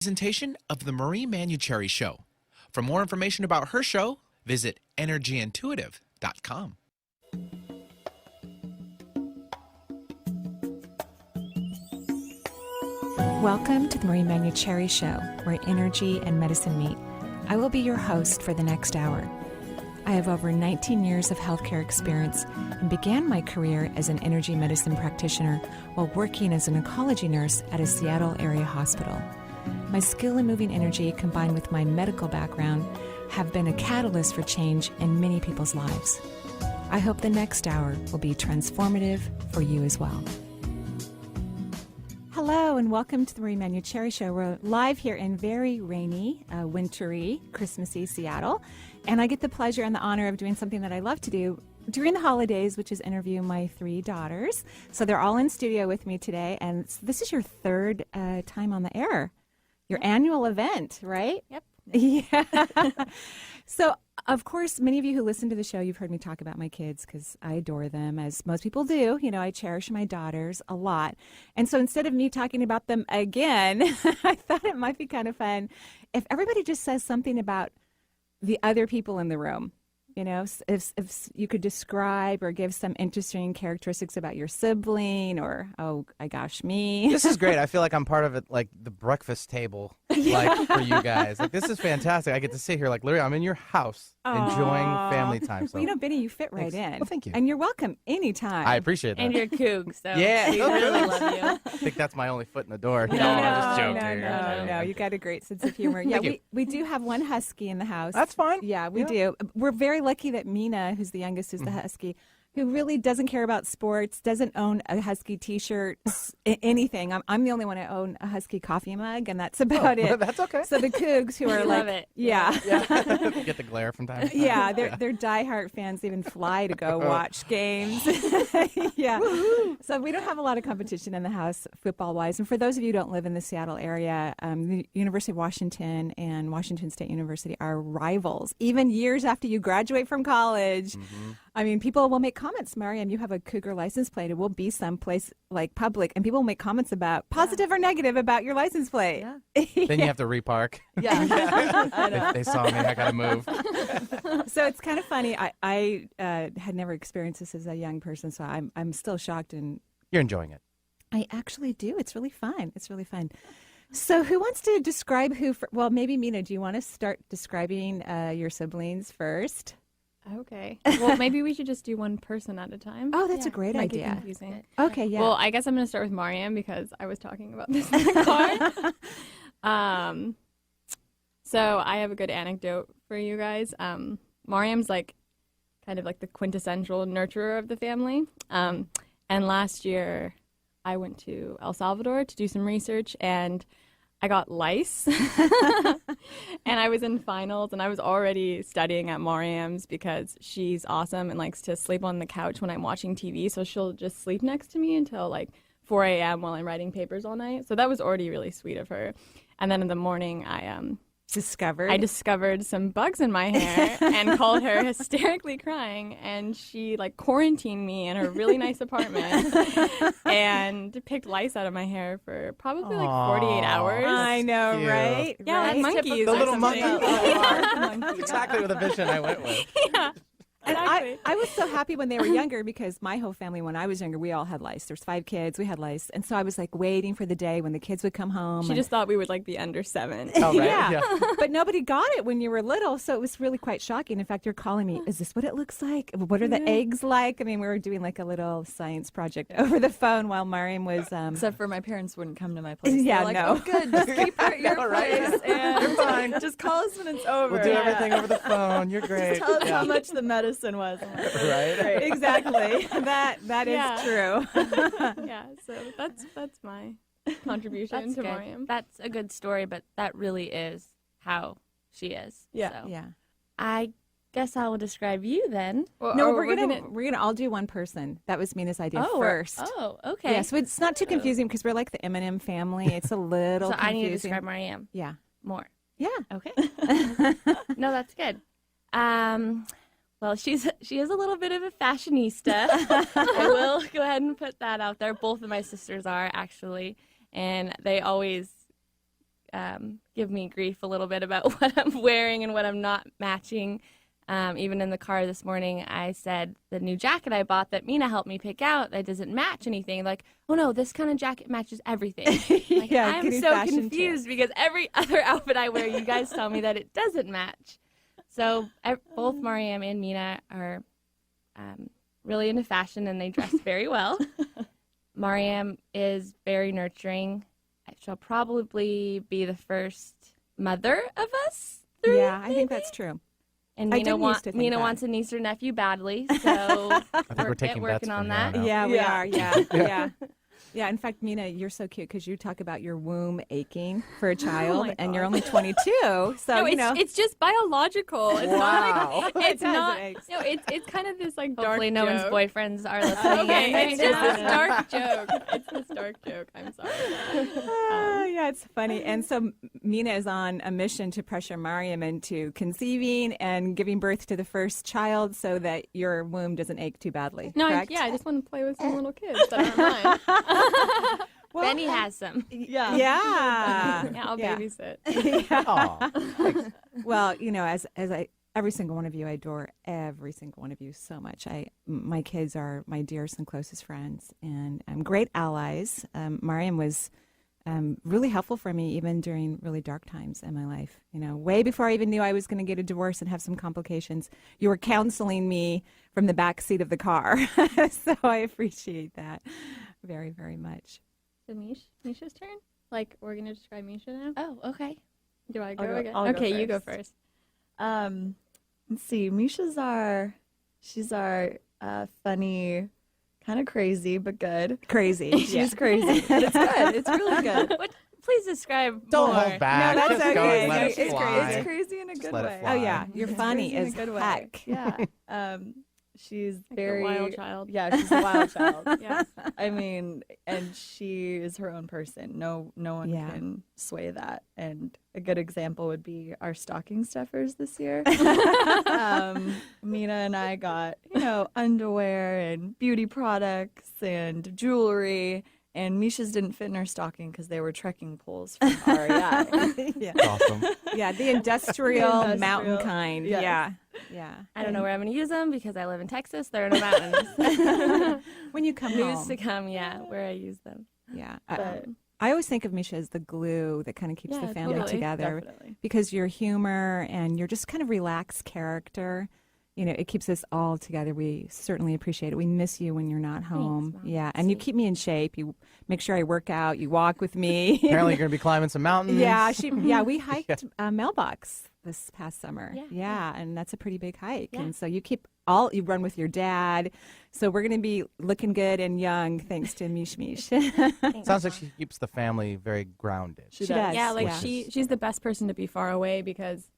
Presentation of the Marie Manuchehri Show. For more information about her show, visit energyintuitive.com. Welcome to the Marie Manuchehri Show, where energy and medicine meet. I will be your host for the next hour. I have over 19 years of healthcare experience and began my career as an energy medicine practitioner while working as an oncology nurse at a Seattle area hospital. My skill in moving energy combined with my medical background have been a catalyst for change in many people's lives. I hope the next hour will be transformative for you as well. Hello and welcome to the Marie Manuchehri Show. We're live here in very rainy, wintry, Christmassy Seattle. And I get the pleasure and the honor of doing something that I love to do during the holidays, which is interview my three daughters. So they're all in studio with me today. And this is your third time on the air. Your annual event, right? Yep. Yeah. So, of course, many of you who listen to the show, you've heard me talk about my kids because I adore them, as most people do. You know, I cherish my daughters a lot. And so instead of me talking about them again, I thought it might be kind of fun if everybody just says something about the other people in the room. You know, if you could describe or give some interesting characteristics about your sibling or, oh, gosh, me. This is great. I feel like I'm part of it, like the breakfast table, like for you guys. Like, this is fantastic. I get to sit here, like, literally, I'm in your house enjoying family time. So. Well, you know, Benny, you fit right in. Well, thank you. And you're welcome anytime. I appreciate that. And you're Coug, so Yeah. we really love you. I think that's my only foot in the door. No, I'm just joking. No. You got a great sense of humor. Yeah, we do have one husky in the house. That's fine. Yeah, we do. We're very lucky that Mina, who's the youngest, is the husky, who really doesn't care about sports, doesn't own a husky T-shirt, anything. I'm the only one who own a husky coffee mug, and that's about it. That's okay. So the Cougs, who are love like, it. Yeah. You get the glare from time to time. Yeah, they're diehard fans. They even fly to go watch games. Yeah. So we don't have a lot of competition in the house football-wise. And for those of you who don't live in the Seattle area, the University of Washington and Washington State University are rivals, even years after you graduate from college. Mm-hmm. I mean, people will make comments, Mariam, you have a Cougar license plate. It will be someplace like public, and people will make comments about positive or negative about your license plate. Yeah. Then you have to repark. Yeah. If they saw me, I got to move. So it's kind of funny. I had never experienced this as a young person, so I'm still shocked. And You're enjoying it. I actually do. It's really fun. It's really fun. So who wants to describe who? Well, maybe Mina, do you want to start describing your siblings first? Okay. Well, maybe we should just do one person at a time. Oh, that's a great Might get idea. confusing. Okay, yeah. Well, I guess I'm going to start with Mariam because I was talking about this in the car. So I have a good anecdote for you guys. Mariam's like kind of like the quintessential nurturer of the family. And last year I went to El Salvador to do some research, and I got lice, and I was in finals, and I was already studying at Mariam's because she's awesome and likes to sleep on the couch when I'm watching TV, so she'll just sleep next to me until like 4 a.m. while I'm writing papers all night. So that was already really sweet of her. And then in the morning, I discovered some bugs in my hair and called her hysterically crying, and she like quarantined me in her really nice apartment and picked lice out of my hair for probably like 48 hours. I know, Cute. right? Yeah, right? like monkeys. The or little something. monkey. That's exactly the vision I went with. Yeah. And Exactly. I was so happy when they were younger because my whole family, when I was younger, we all had lice. There's 5 kids. We had lice. And so I was like waiting for the day when the kids would come home. She just thought we would like be under 7. Oh, right? Yeah. But nobody got it when you were little. So it was really quite shocking. In fact, you're calling me, is this what it looks like? What are the eggs like? I mean, we were doing like a little science project over the phone while Mariam was... Except for my parents wouldn't come to my place. Yeah, They're like, no. oh, good, just keep her at your know, right? place. And You're fine. Just call us when it's over. We'll do everything over the phone. You're great. Tell us how much the medicine was. I'm like, Right? Exactly. That is Yeah. true. Yeah, so that's my contribution That's to good. Mariam. That's a good story, but that really is how she is. Yeah. So. Yeah. I guess I will describe you then. Well, No, or we're gonna all do one person. That was Mina's idea first. Oh, okay. Yeah, so it's not too confusing because we're like the Eminem family. It's a little So I need to confusing. describe Mariam Yeah. more. Yeah. Okay. No, that's good. Well, she is a little bit of a fashionista. I will go ahead and put that out there. Both of my sisters are, actually, and they always give me grief a little bit about what I'm wearing and what I'm not matching. Even in the car this morning, I said the new jacket I bought that Mina helped me pick out that doesn't match anything. Like, oh no, this kind of jacket matches everything. Like, Yeah, I'm getting so fashion confused because every other outfit I wear, you guys tell me that it doesn't match. So both Mariam and Mina are really into fashion, and they dress very well. Mariam is very nurturing. She'll probably be the first mother of us. Yeah, I think that's true. And I Mina, didn't used to think Mina that. wants a niece or nephew badly, so we're taking bets working on from that. here on out. Yeah, we Yeah. are. Yeah, yeah. Yeah, in fact, Mina, you're so cute because you talk about your womb aching for a child, my and you're God. only 22. So, No, you know. it's just biological. It's Wow. not like, It it's does, not. it aches. No, it's kind of this like dark Hopefully no one's joke. boyfriends are listening. Okay, it's just this Yeah. dark joke. It's this dark joke. I'm sorry. Yeah, it's funny. And so Mina is on a mission to pressure Mariam into conceiving and giving birth to the first child so that your womb doesn't ache too badly. No, correct? I just want to play with some little kids that aren't mine. Benny has some. Yeah. Yeah. Yeah, I'll Yeah. babysit. Aw. Well, you know, as every single one of you, I adore every single one of you so much. My kids are my dearest and closest friends, and great allies. Mariam was really helpful for me even during really dark times in my life. You know, way before I even knew I was going to get a divorce and have some complications, you were counseling me from the back seat of the car. So I appreciate that very, very much. So Misha's turn? Like, we're going to describe Misha now? Oh, okay. Do I go, go- again? I'll go Okay, you go first. first. Let's see. She's our funny, kind of crazy, but good. Crazy. She's crazy, but it's good. It's really good. Please describe Don't more. hold back. No, that's Just go okay. and let No, it it's fly. crazy. It's crazy in a Just good let it way. fly. Oh, yeah. You're It's funny crazy in a as good way. heck. Yeah. She's Like very a wild child. Yeah, she's a wild child. Yes. I mean, and she is her own person. No one Yeah. can sway that. And a good example would be our stocking stuffers this year. Mina and I got, underwear and beauty products and jewelry. And Misha's didn't fit in her stocking because they were trekking poles from REI. Yeah. Awesome. Yeah, the industrial, Industrial, mountain kind. yes. Yeah. Yeah. I don't know where I'm going to use them because I live in Texas. There are no mountains. When you come News home. to come, yeah, where I use them. Yeah. But I always think of Misha as the glue that kind of keeps Yeah, the family totally. together definitely. because your humor and your just kind of relaxed character, it keeps us all together. We certainly appreciate it. We miss you when you're not home. Mom. Yeah. And you keep me in shape. You make sure I work out. You walk with me. Apparently, you're going to be climbing some mountains. Yeah, we hiked Mailbox this past summer. Yeah. And that's a pretty big hike. Yeah. And so you run with your dad. So we're going to be looking good and young thanks to Mish Mish. Sounds like she keeps the family very grounded. She She does. does. Yeah, like Yeah. she's the best person to be far away because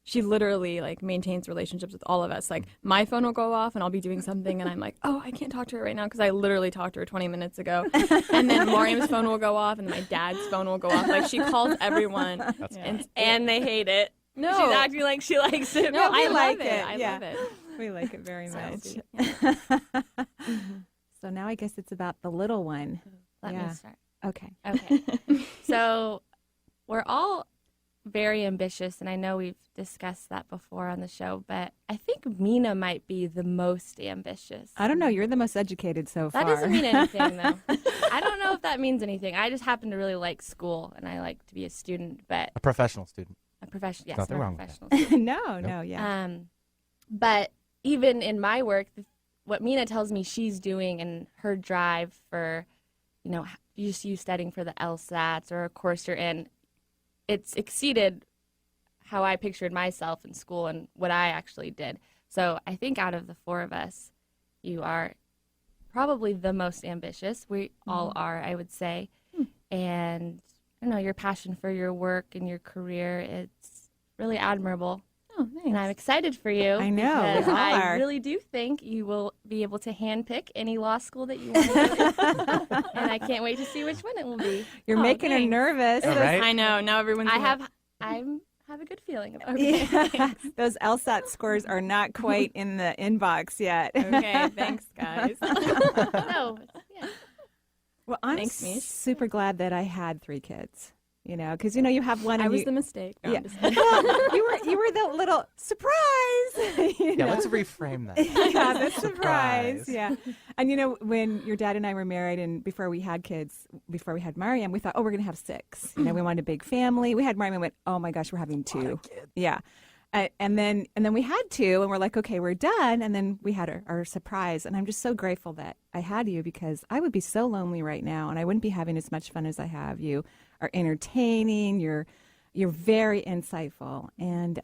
she literally like maintains relationships with all of us. Like my phone will go off and I'll be doing something and I'm like, oh, I can't talk to her right now because I literally talked to her 20 minutes ago. And then Mariam's phone will go off and my dad's phone will go off. Like she calls everyone. That's And they hate it. No, She's acting like she likes it. no, we I like love it. it. I Yeah. love it. We like it very So much. sweet. So now I guess it's about the little one. Let Yeah. me start. Okay. Okay. So we're all very ambitious, and I know we've discussed that before on the show, but I think Mina might be the most ambitious. I don't know. You're the most educated so far. That doesn't mean anything, though. I don't know if that means anything. I just happen to really like school, and I like to be a student, but A professional student. a professional. Yes, Nothing not a wrong with that. professional student. No, yeah. But even in my work, what Mina tells me she's doing and her drive for, you studying for the LSATs or a course you're in, it's exceeded how I pictured myself in school and what I actually did. So I think out of the four of us, you are probably the most ambitious. We all are, I would say. And I don't know, your passion for your work and your career, it's really admirable. Oh, nice. And I'm excited for you. I know, we because all I are. really do think you will be able to handpick any law school that you want to go to. And I can't wait to see which one it will be. You're Oh, making her thanks. nervous. All right. I know. Now everyone's. I gonna- have a good feeling about it. Yeah. Those LSAT scores are not quite in the inbox yet. Okay, thanks, guys. No, yeah. Well, I'm Thanks, Mish. super glad that I had 3 kids. Because you have one. I and was you, the mistake. No, yeah. I'm just kidding. Well, you were the little surprise. Yeah, let's reframe that. Yeah, the surprise. Surprise. Yeah. And when your dad and I were married and before we had kids, before we had Mariam, we thought, oh, we're going to have 6. We wanted a big family. We had Mariam and went, oh my gosh, we're having 2. Yeah. And then we had 2 and we're like, okay, we're done. And then we had our surprise. And I'm just so grateful that I had you because I would be so lonely right now and I wouldn't be having as much fun as I have. You are entertaining. You're very insightful. And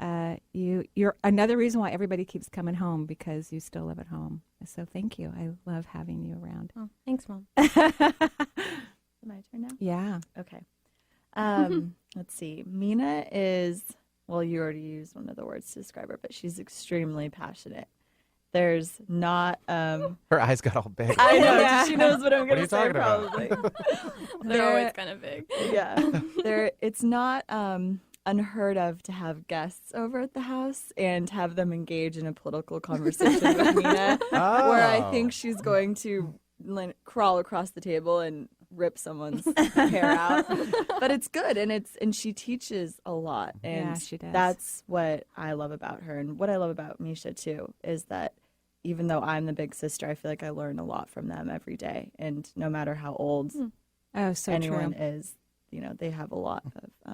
you're another reason why everybody keeps coming home because you still live at home. So thank you. I love having you around. Oh, thanks, Mom. My turn now? Yeah. Okay. Let's see. Mina is, well, you already used one of the words to describe her, but she's extremely passionate. There's not, Her eyes got all big. I know, Yeah. she knows what I'm What are going you to say talking about? probably. They're always kind of big. Yeah. It's not unheard of to have guests over at the house and have them engage in a political conversation with Mina, where I think she's going to crawl across the table and rip someone's hair out. But it's good, and she teaches a lot, and Yeah, she does. that's what I love about her, and what I love about Misha too is that even though I'm the big sister, I feel like I learn a lot from them every day, and no matter how old Oh, so anyone true. is, they have a lot of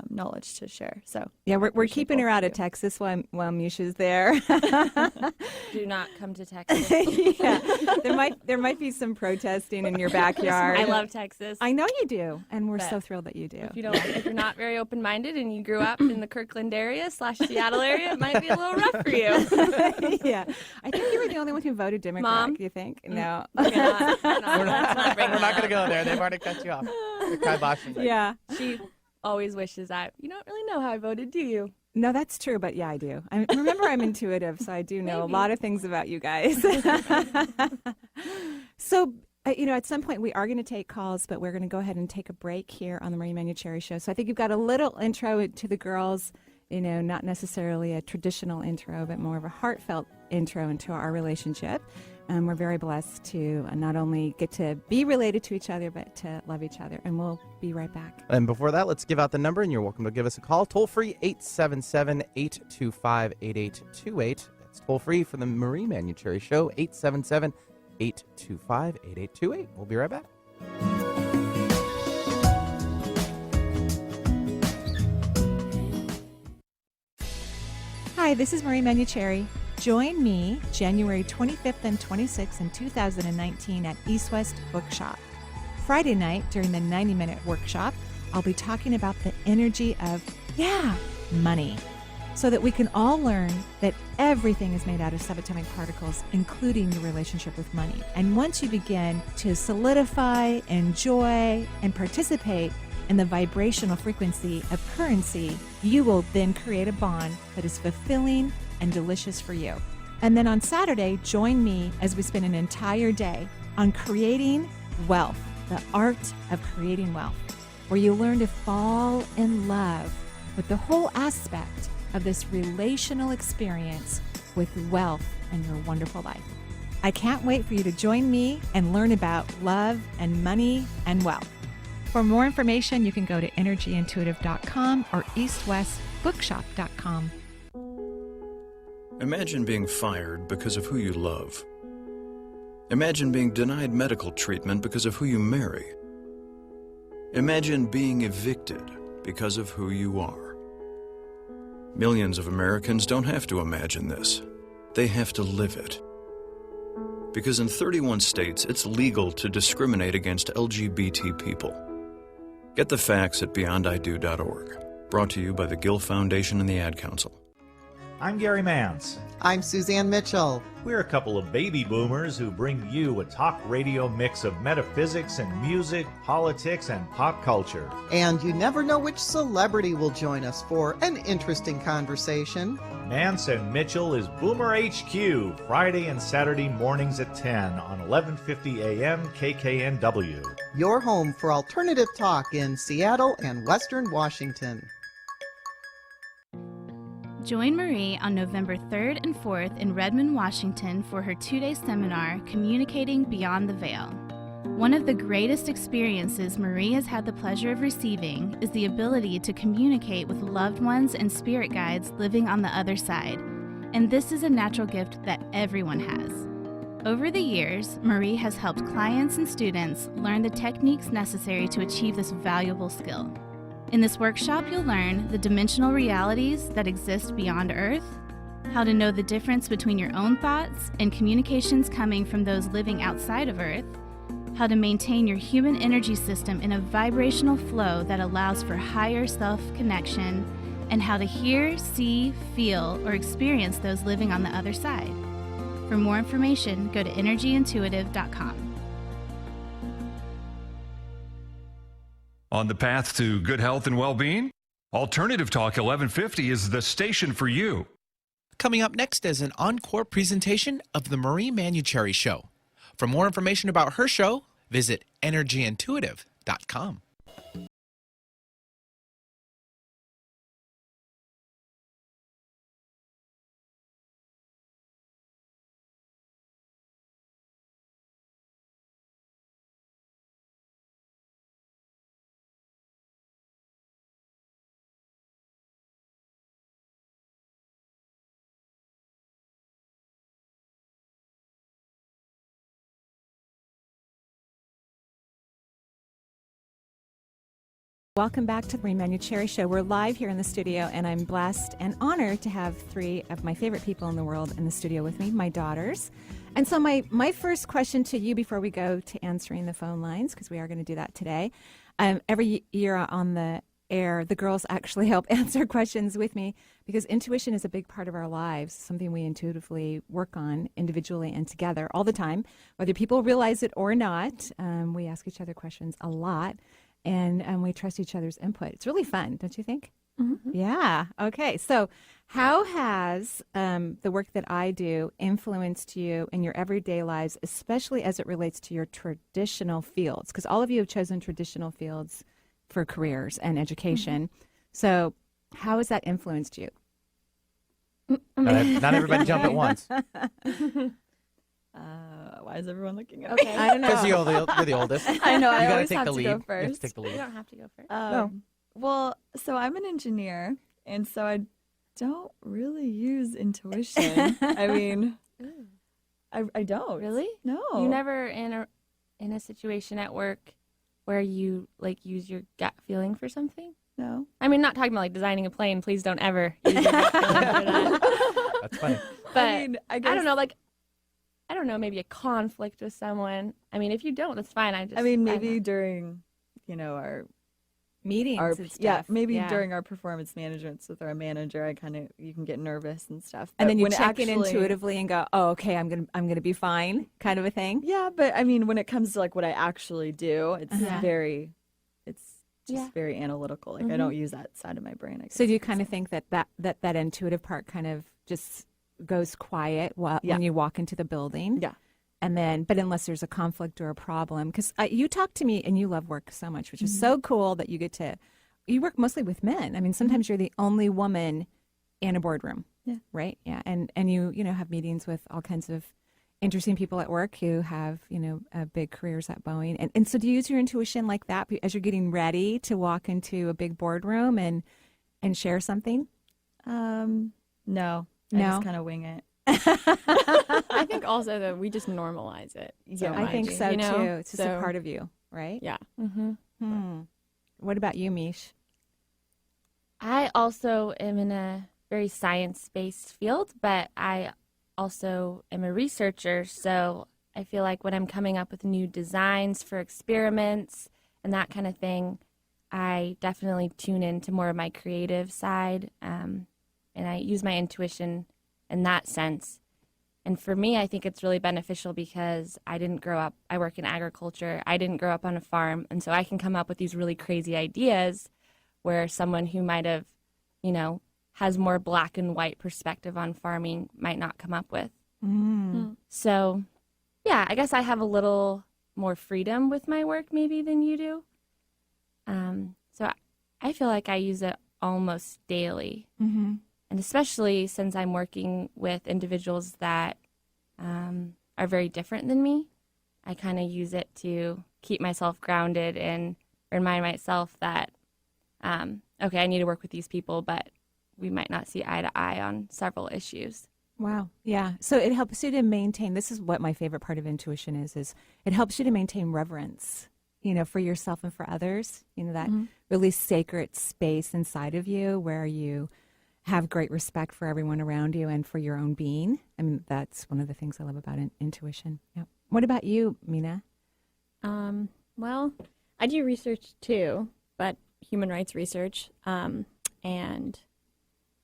knowledge to share. So Yeah, we're appreciate keeping her both out of of you. Texas while Misha's there. Do not come to Texas. Yeah, there might be some protesting in your backyard. I love Texas. I know you do, and we're But so thrilled that you do. If you're not very open-minded and you grew up in the Kirkland area / Seattle area, it might be a little rough for you. Yeah, I think you were the only one who voted Democrat. Mom? You think? No. We're not We're not going to go there. They've already cut you off. They're kiboshing you. Yeah. She always wishes you don't really know how I voted, do you? No, that's true, but yeah, I do. Remember, I'm intuitive, so I do know a lot of things about you guys. So, at some point we are going to take calls, but we're going to go ahead and take a break here on the Marie Manuchehri Show. So I think you've got a little intro to the girls, not necessarily a traditional intro, but more of a heartfelt intro into our relationship. We're very blessed to not only get to be related to each other, but to love each other. And we'll be right back. And before that, let's give out the number, and you're welcome to give us a call. Toll free 877-825-8828. That's toll free for the Marie Manuchehri Show, 877-825-8828. We'll be right back. Hi, this is Marie Manuchehri. Join me January 25th and 26th in 2019 at East West Bookshop. Friday night during the 90-minute workshop, I'll be talking about the energy of, money, so that we can all learn that everything is made out of subatomic particles, including your relationship with money. And once you begin to solidify, enjoy, and participate in the vibrational frequency of currency, you will then create a bond that is fulfilling and delicious for you. And then on Saturday, join me as we spend an entire day on creating wealth, the art of creating wealth, where you learn to fall in love with the whole aspect of this relational experience with wealth and your wonderful life. I can't wait for you to join me and learn about love and money and wealth. For more information, you can go to energyintuitive.com or eastwestbookshop.com. Imagine being fired because of who you love. Imagine being denied medical treatment because of who you marry. Imagine being evicted because of who you are. Millions of Americans don't have to imagine this. They have to live it. Because in 31 states, it's legal to discriminate against LGBT people. Get the facts at beyondido.org. Brought to you by the Gill Foundation and the Ad Council. I'm Gary Mans. I'm Suzanne Mitchell. We're a couple of baby boomers who bring you a talk radio mix of metaphysics and music, politics, and pop culture. And you never know which celebrity will join us for an interesting conversation. Mans and Mitchell is Boomer HQ, Friday and Saturday mornings at 10 on 1150 AM KKNW. Your home for alternative talk in Seattle and Western Washington. Join Marie on November 3rd and 4th in Redmond, Washington for her 2-day seminar, Communicating Beyond the Veil. One of the greatest experiences Marie has had the pleasure of receiving is the ability to communicate with loved ones and spirit guides living on the other side. And this is a natural gift that everyone has. Over the years, Marie has helped clients and students learn the techniques necessary to achieve this valuable skill. In this workshop, you'll learn the dimensional realities that exist beyond Earth, how to know the difference between your own thoughts and communications coming from those living outside of Earth, how to maintain your human energy system in a vibrational flow that allows for higher self-connection, and how to hear, see, feel, or experience those living on the other side. For more information, go to energyintuitive.com. On the path to good health and well-being? Alternative Talk 1150 is the station for you. Coming up next is an encore presentation of the Marie Manuchehri Show. For more information about her show, visit energyintuitive.com. Welcome back to the Marie Manuchehri Show. We're live here in the studio, and I'm blessed and honored to have three of my favorite people in the world in the studio with me, my daughters. And so my first question to you before we go to answering the phone lines, because we are going to do that today. Every year on the air, the girls actually help answer questions with me because intuition is a big part of our lives, something we intuitively work on individually and together all the time, whether people realize it or not. We ask each other questions a lot. And we trust each other's input. It's really fun, don't you think? Mm-hmm. Yeah. Okay. So how has the work that I do influenced you in your everyday lives, especially as it relates to your traditional fields? Because all of you have chosen traditional fields for careers and education. Mm-hmm. So how has that influenced you? Not everybody jump at once. Why is everyone looking at me? I don't know. Because you're the oldest. I know. I gotta always take have the to lead. go first. You have to take the lead. You don't have to go first. No. Well, so I'm an engineer, and so I don't really use intuition. I mean, I don't. Really? No. You never in a situation at work where you like use your gut feeling for something? No. I mean, not talking about like designing a plane. Please don't ever use your gut feeling for that. That's funny. But I mean, I guess, I don't know, maybe a conflict with someone. I mean, if you don't, that's fine. Maybe during, our meetings and stuff. During our performance managements with our manager, you can get nervous and stuff. And then you check in intuitively and go, oh, okay, I'm gonna be fine, kind of a thing. Yeah, but I mean, when it comes to like what I actually do, it's very analytical. Like I don't use that side of my brain. So do you kind of think that intuitive part kind of just goes quiet when you walk into the building? Yeah. And then, but unless there's a conflict or a problem, because you talk to me and you love work so much, which is so cool that you you work mostly with men. I mean, sometimes you're the only woman in a boardroom. Yeah. Right. Yeah. And you have meetings with all kinds of interesting people at work who have, big careers at Boeing. And so do you use your intuition like that as you're getting ready to walk into a big boardroom and share something? No. I just kind of wing it. I think also that we just normalize it. Yeah, I think so too. It's just a part of you, right? Yeah. Mm-hmm. What about you, Mish? I also am in a very science-based field, but I also am a researcher, so I feel like when I'm coming up with new designs for experiments and that kind of thing, I definitely tune into more of my creative side, and I use my intuition in that sense. And for me, I think it's really beneficial because I work in agriculture, I didn't grow up on a farm, and so I can come up with these really crazy ideas where someone who might have, has more black and white perspective on farming might not come up with. So, yeah, I guess I have a little more freedom with my work maybe than you do. So I feel like I use it almost daily. Mm-hmm. And especially since I'm working with individuals that are very different than me, I kind of use it to keep myself grounded and remind myself that, okay, I need to work with these people, but we might not see eye to eye on several issues. Wow. Yeah. So it helps you to maintain, this is what my favorite part of intuition is it helps you to maintain reverence, for yourself and for others, that really sacred space inside of you where you have great respect for everyone around you and for your own being. I mean, that's one of the things I love about intuition. Yeah. What about you, Mina? Well, I do research too, but human rights research, and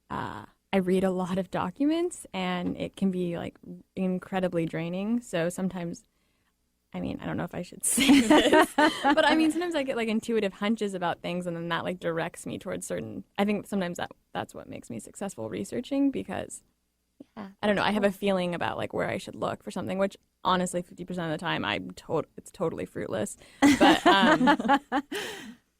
I read a lot of documents, and it can be like incredibly draining. So sometimes, I don't know if I should say this, but sometimes I get like intuitive hunches about things, and then that like directs me towards certain. I think sometimes that's what makes me successful researching, because I don't know. I have a feeling about like where I should look for something, which honestly, 50% of the time, it's totally fruitless. But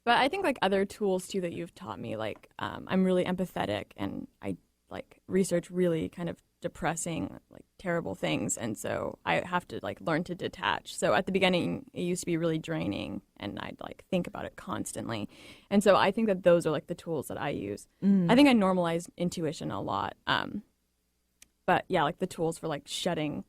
but I think like other tools too that you've taught me, like I'm really empathetic, and I like research really kind of depressing, like terrible things, and so I have to like learn to detach. So at the beginning, it used to be really draining, and I'd like think about it constantly, and so I think that those are like the tools that I use. I think I normalize intuition a lot, but yeah, like the tools for like shutting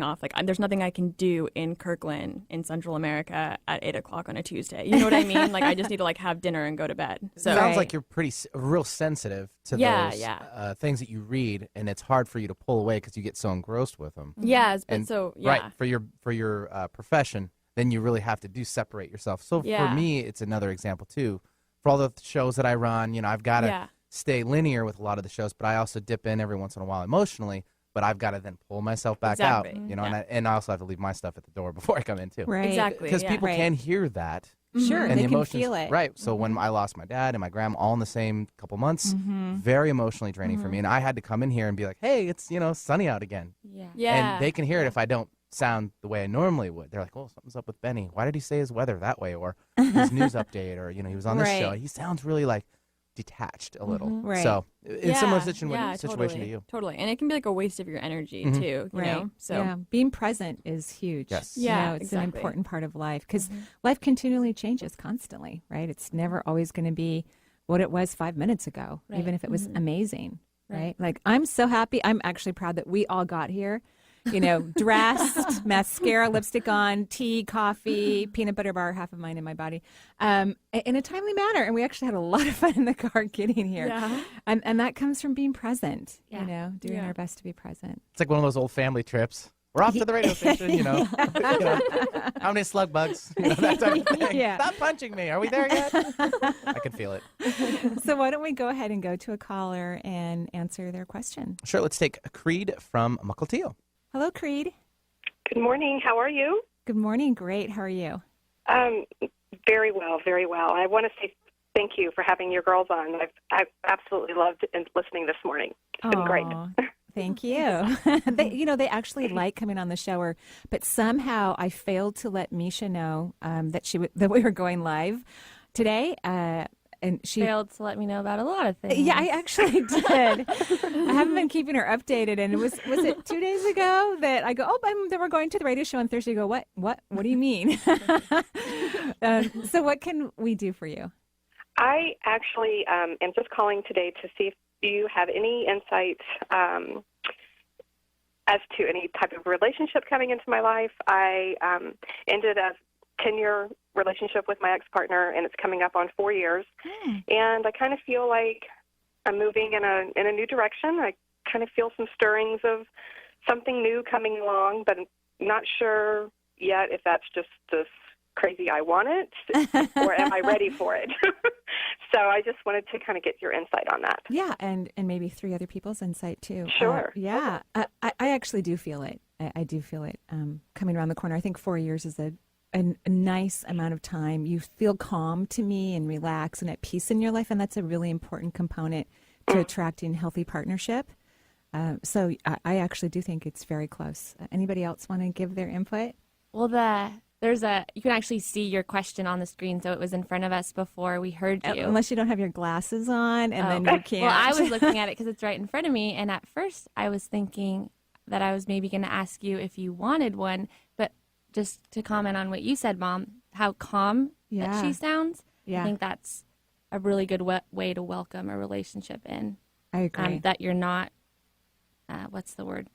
off. Like there's nothing I can do in Kirkland in Central America at 8:00 on a Tuesday. You know what I mean? Like I just need to like have dinner and go to bed. So it sounds like you're real sensitive to those things that you read, and it's hard for you to pull away because you get so engrossed with them. Yes, but right for your profession, then you really have to separate yourself. So for me, it's another example too. For all the shows that I run, I've got to stay linear with a lot of the shows, but I also dip in every once in a while emotionally. But I've got to then pull myself back out, and I also have to leave my stuff at the door before I come in too. Right. Exactly. Because people can hear that. Sure, and they the can emotions, feel it. right? So when I lost my dad and my grandma all in the same couple months, very emotionally draining for me, and I had to come in here and be like, "Hey, it's sunny out again." Yeah. And they can hear it if I don't sound the way I normally would. They're like, "Oh, something's up with Benny. Why did he say his weather that way?" Or his news update, or he was on this show. He sounds really like detached a little. Right. So in similar situation to you. Totally. And it can be like a waste of your energy too, you know? So being present is huge. Yes. Yeah, it's an important part of life, because life continually changes constantly, right? It's never always going to be what it was 5 minutes ago, even if it was amazing, right? Like I'm so happy. I'm actually proud that we all got here. Dressed, mascara, lipstick on, tea, coffee, peanut butter bar, half of mine in my body, in a timely manner. And we actually had a lot of fun in the car getting here. Yeah. And that comes from being present, doing our best to be present. It's like one of those old family trips. We're off to the radio station, How many slug bugs? That type of thing. Yeah. Stop punching me. Are we there yet? I can feel it. So why don't we go ahead and go to a caller and answer their question? Sure. Let's take Creed from Mukilteo. Hello, Creed. Good morning. How are you? Good morning. Great. How are you? Very well, very well. I want to say thank you for having your girls on. I've absolutely loved listening this morning. It's been great. Thank you. They actually like coming on the show, but somehow I failed to let Misha know that we were going live today. And she failed to let me know about a lot of things. Yeah, I actually did. I haven't been keeping her updated, and was it 2 days ago that I go, then we're going to the radio show on Thursday. I go, what do you mean? So what can we do for you? I actually am just calling today to see if you have any insights as to any type of relationship coming into my life. I ended a 10-year relationship with my ex-partner, and it's coming up on 4 years. And I kind of feel like I'm moving in a new direction. I kind of feel some stirrings of something new coming along, but I'm not sure yet if that's just this crazy I want it or am I ready for it? So I just wanted to kind of get your insight on that. Yeah, and maybe 3 other people's insight too. Sure. I actually do feel it. I do feel it coming around the corner. I think 4 years is a nice amount of time. You feel calm to me and relaxed and at peace in your life, and that's a really important component to attracting healthy partnership. So I actually do think it's very close. Anybody else want to give their input? Well, you can actually see your question on the screen, so it was in front of us before we heard you. Unless you don't have your glasses on, and then you can't. Well, I was looking at it because it's right in front of me, and at first I was thinking that I was maybe going to ask you if you wanted one, but just to comment on what you said, Mom, how calm that she sounds. Yeah. I think that's a really good way to welcome a relationship in. I agree. That you're not, what's the word?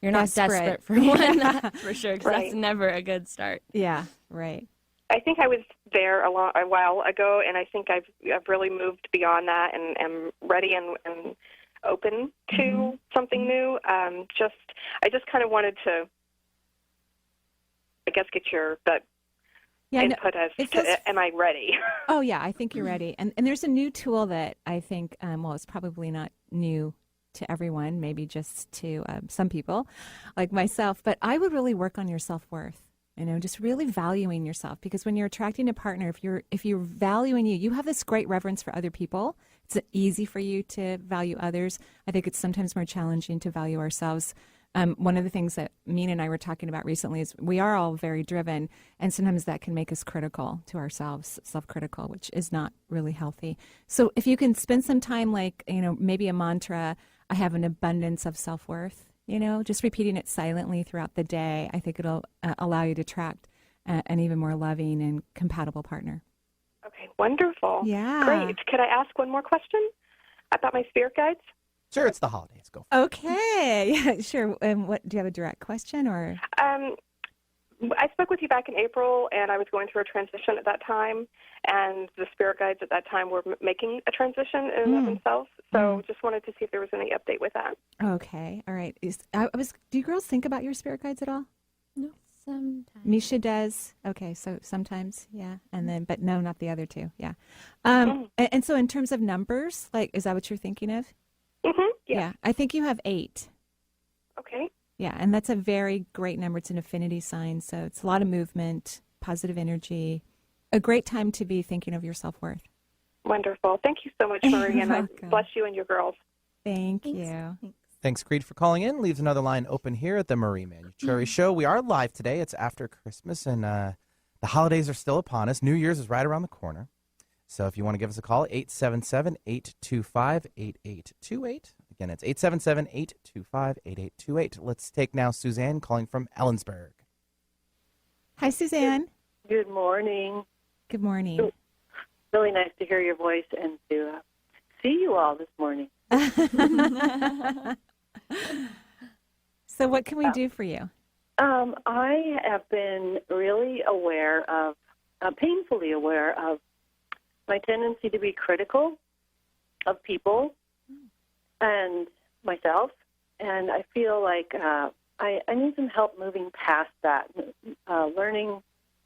You're not desperate for one, for sure, because that's never a good start. Yeah, right. I think I was there a while ago, and I think I've really moved beyond that and am ready and open to something new. I just kind of wanted to, I guess, get your input as to, am I ready? Oh, yeah, I think you're ready. And there's a new tool that I think, it's probably not new to everyone, maybe just to some people like myself, but I would really work on your self-worth. Just really valuing yourself, because when you're attracting a partner, if you're valuing you have this great reverence for other people. It's easy for you to value others. I think it's sometimes more challenging to value ourselves. One of the things that Mina and I were talking about recently is we are all very driven, and sometimes that can make us critical to ourselves, self-critical, which is not really healthy. So if you can spend some time, like, maybe a mantra, I have an abundance of self-worth, just repeating it silently throughout the day, I think it'll allow you to attract an even more loving and compatible partner. Okay, wonderful. Yeah. Great. Could I ask one more question about my spirit guides? Sure, it's the holidays. Go for it. Okay. Yeah, sure. What do you have a direct question or? I spoke with you back in April, and I was going through a transition at that time, and the spirit guides at that time were making a transition in of themselves. So just wanted to see if there was any update with that. Okay. All right. Do you girls think about your spirit guides at all? No. Sometimes. Misha does. Okay. So sometimes, yeah. And then, but no, not the other two. Yeah. And so in terms of numbers, is that what you're thinking of? Mm-hmm. Yeah. I think you have 8. Okay. Yeah, and that's a very great number. It's an affinity sign, so it's a lot of movement, positive energy, a great time to be thinking of your self-worth. Wonderful. Thank you so much, Marie, and I bless you and your girls. Thanks. You. Thanks, Creed, for calling in. Leaves another line open here at the Marie Manuchehri Show. We are live today. It's after Christmas, and the holidays are still upon us. New Year's is right around the corner. So if you want to give us a call, 877-825-8828. Again, it's 877-825-8828. Let's take now Suzanne calling from Ellensburg. Hi, Suzanne. Good morning. Good morning. Really nice to hear your voice and to see you all this morning. So what can we do for you? I have been really aware of, painfully aware of, my tendency to be critical of people and myself, and I feel like I need some help moving past that, learning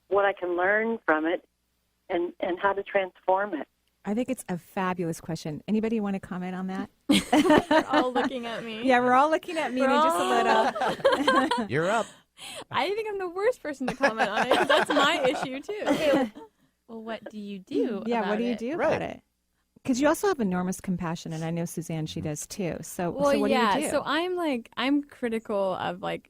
what I can learn from it and how to transform it. I think it's a fabulous question. Anybody want to comment on that? We're all looking at me. Yeah, we're all looking at me just a little. You're up. I think I'm the worst person to comment on it. That's my issue, too. Okay, well, what do you do Yeah, what do you it? do about it? Because you also have enormous compassion, and I know, Suzanne, she does too. So what do you do? So I'm critical of I'm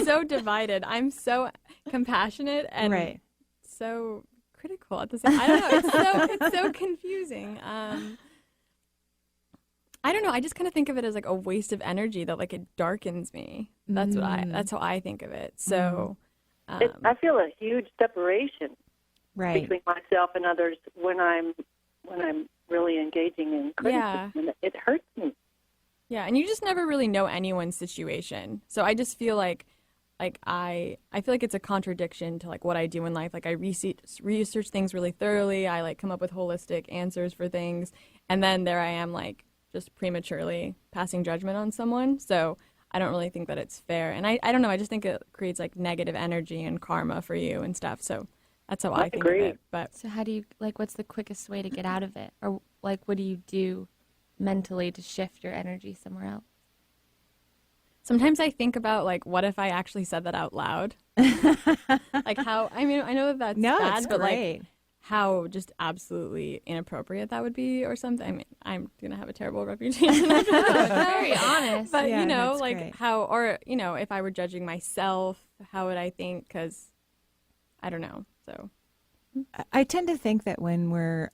so divided. I'm so compassionate and so critical at the same. I don't know. It's so confusing. I don't know. I just kind of think of it as like a waste of energy that it darkens me. That's how I think of it. So I feel a huge separation between myself and others when I'm really engaging in criticism. Yeah. It hurts me. Yeah, and you just never really know anyone's situation. So I just feel I feel like it's a contradiction to what I do in life. I research things really thoroughly. I come up with holistic answers for things, and then there I am just prematurely passing judgment on someone. So I don't really think that it's fair. And I don't know, I just think it creates negative energy and karma for you and stuff. So that's how I think of it. But so how do you what's the quickest way to get out of it? Or what do you do mentally to shift your energy somewhere else? Sometimes I think about what if I actually said that out loud? How I know that's bad, but great. How just absolutely inappropriate that would be or something. I mean, I'm going to have a terrible reputation after that. Very honest. But, yeah, great. How, or, if I were judging myself, how would I think? Because I don't know. So I tend to think that when we're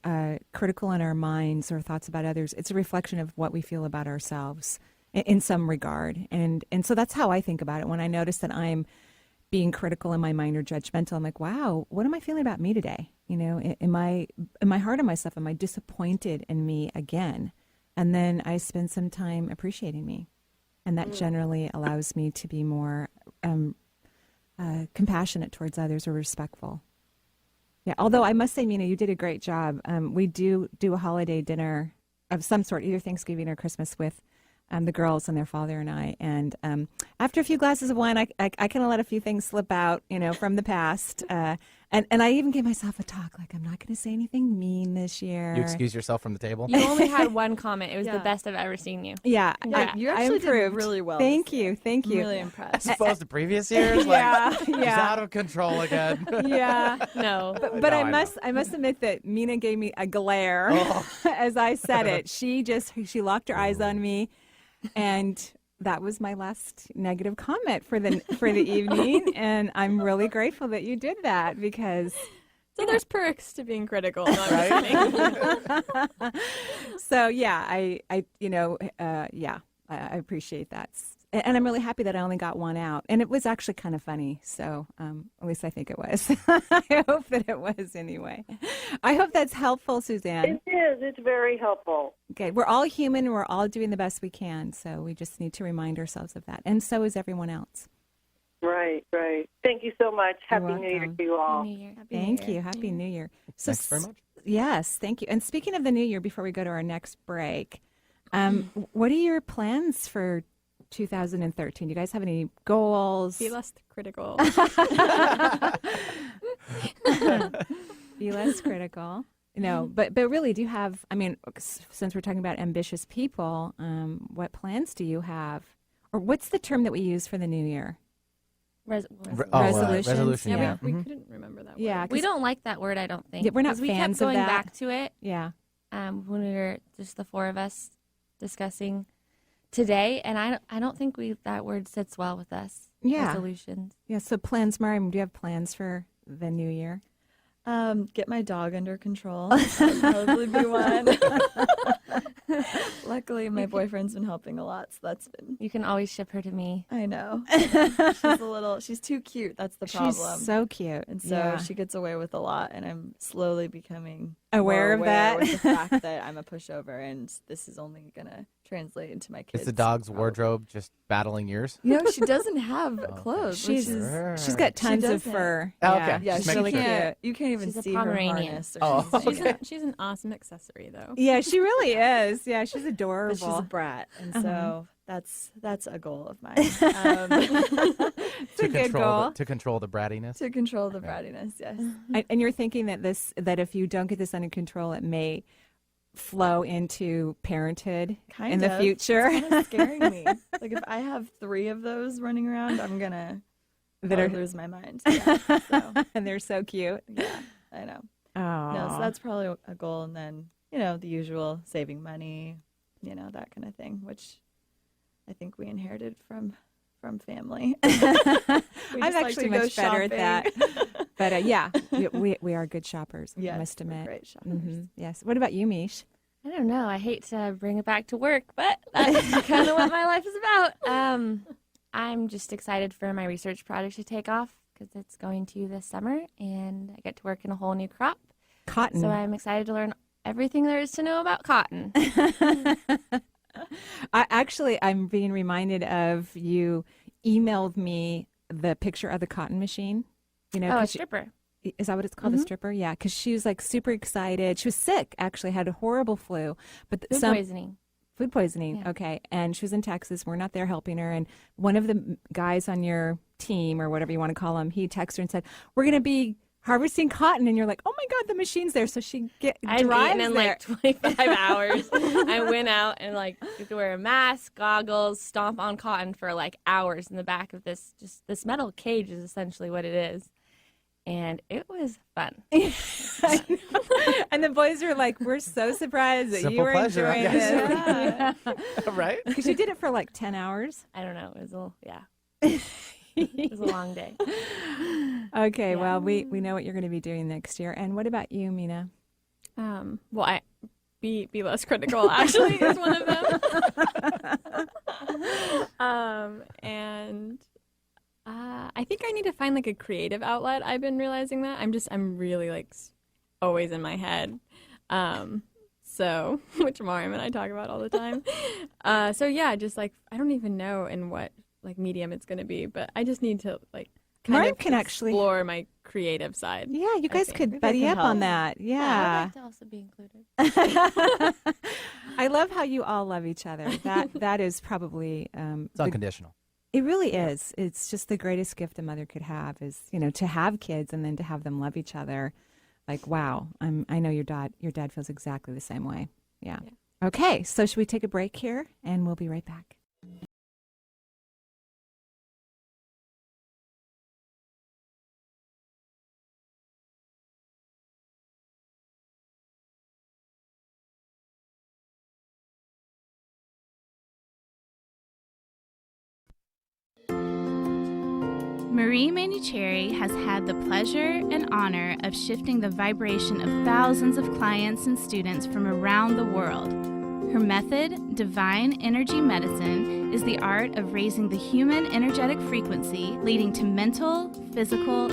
critical in our minds or thoughts about others, it's a reflection of what we feel about ourselves. in some regard. And so that's how I think about it. When I notice that I'm being critical in my mind or judgmental, I'm like, wow, what am I feeling about me today? You know, am I hard on myself? Am I disappointed in me again? And then I spend some time appreciating me. And that generally allows me to be more compassionate towards others or respectful. Yeah, although I must say, Mina, you did a great job. We do a holiday dinner of some sort, either Thanksgiving or Christmas, with the girls and their father and I. And after a few glasses of wine, I kind of let a few things slip out, you know, from the past. And I even gave myself a talk, like, I'm not going to say anything mean this year. You excuse yourself from the table? You only had one comment. It was the best I've ever seen you. Yeah. You actually did really well. Thank you. I'm really impressed. As opposed to previous years? She's out of control again. Yeah. No. But I must admit that Mina gave me a glare as I said it. She locked her eyes on me, and that was my last negative comment for the evening, and I'm really grateful that you did that, because so there's perks to being critical. Right? So yeah, I appreciate that, and I'm really happy that I only got one out, and it was actually kind of funny. So at least I think it was. I hope that it was anyway. I hope that's helpful, Suzanne. It is. It's very helpful. Okay, we're all human. We're all doing the best we can. So we just need to remind ourselves of that. And so is everyone else. Right. Thank you so much. Happy New Year to you all. Happy New Year. Thank you. Happy New Year. So, Thanks very much. Yes, thank you. And speaking of the New Year, before we go to our next break, what are your plans for 2013? Do you guys have any goals? Be less critical. Be less critical. No, but really, do you have, I mean, since we're talking about ambitious people, what plans do you have? Or what's the term that we use for the new year? Resolutions. Resolution, yeah. We couldn't remember that word. Yeah, We don't like that word, I don't think. Yeah, we're not 'Cause we fans kept going of that. back to it. Yeah. When we were just the four of us discussing today, and I don't think that word sits well with us. Yeah. Resolutions. Yeah, so plans, Mariam, do you have plans for the new year? Get my dog under control. That would probably be one. Luckily, my boyfriend's been helping a lot, so that's been. You can always ship her to me. I know. She's too cute. That's the problem. She's so cute. And so she gets away with a lot, and I'm slowly becoming aware of that. With the fact that I'm a pushover, and this is only going to translate into my kids. Is the dog's wardrobe just battling yours? No, she doesn't have clothes. She's got tons of fur. Oh, okay. Yeah, Just she's making really sure. cute. You can't even She's a see her Pomeranian. harness. She's an awesome accessory, though. Yeah, she really is. Yeah, she's adorable. But she's a brat, and so that's a goal of mine. It's a good goal. To control the brattiness. To control the brattiness, yes. And you're thinking that if you don't get this under control, it may flow into parenthood in the future. It's kind of scaring me. Like if I have 3 of those running around, I'm gonna lose my mind. Yeah, so. And they're so cute. Yeah, I know. Oh, no, so that's probably a goal, and then the usual saving money, that kind of thing, which I think we inherited from family. I'm actually much better at that. But yeah, we are good shoppers. Yes, I must admit. Great shoppers. Mm-hmm. Yes. What about you, Mish? I don't know. I hate to bring it back to work, but that's kind of what my life is about. I'm just excited for my research project to take off because it's going to this summer, and I get to work in a whole new crop. Cotton. So I'm excited to learn everything there is to know about cotton. I'm being reminded of you emailed me the picture of the cotton machine. A stripper. Is that what it's called, a stripper? Yeah, because she was like super excited. She was sick, actually, had a horrible flu. But Food poisoning. Food poisoning, yeah. Okay. And she was in Texas. We're not there helping her. And one of the guys on your team, or whatever you want to call him, he texted her and said, "We're going to be harvesting cotton." And you're like, "Oh my God, the machine's there." So she I've drives eaten in there. like 25 hours. I went out and you have to wear a mask, goggles, stomp on cotton for like hours in the back of this metal cage is essentially what it is. And it was fun. And the boys were like, "We're so surprised that you were enjoying this." Yeah. Right? Because you did it for like 10 hours. I don't know. It was it was a long day. Okay, well, we know what you're going to be doing next year. And what about you, Mina? be less critical actually is one of them. And I think I need to find like a creative outlet. I've been realizing that I'm really like always in my head. So, which Mariam and I talk about all the time. So yeah, just like, I don't even know in what like medium it's going to be, but I just need to like kind of explore my creative side. Yeah, you guys could buddy up on that. Yeah. I'd like to also be included. I love how you all love each other. That is probably it's unconditional. It really is. It's just the greatest gift a mother could have is, to have kids and then to have them love each other. Like, wow, I know your dad feels exactly the same way. Yeah. Okay, so should we take a break here? And we'll be right back. Marie Manuchehri has had the pleasure and honor of shifting the vibration of thousands of clients and students from around the world. Her method, Divine Energy Medicine, is the art of raising the human energetic frequency, leading to mental, physical,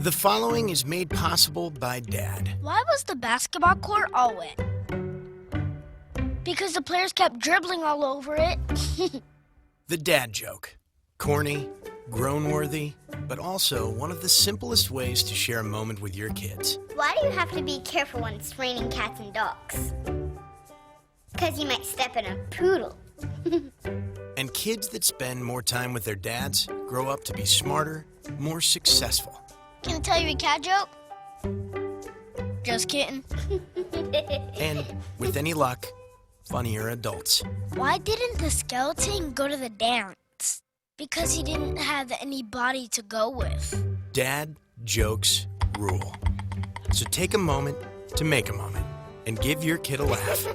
The following is made possible by Dad. Why was the basketball court all wet? Because the players kept dribbling all over it. The dad joke. Corny, grown-worthy, but also one of the simplest ways to share a moment with your kids. Why do you have to be careful when it's raining cats and dogs? Because you might step in a poodle. And kids that spend more time with their dads grow up to be smarter, more successful. Can I tell you a cat joke? Just kidding. And, with any luck, funnier adults. Why didn't the skeleton go to the dance? Because he didn't have any body to go with. Dad jokes rule. So take a moment to make a moment and give your kid a laugh.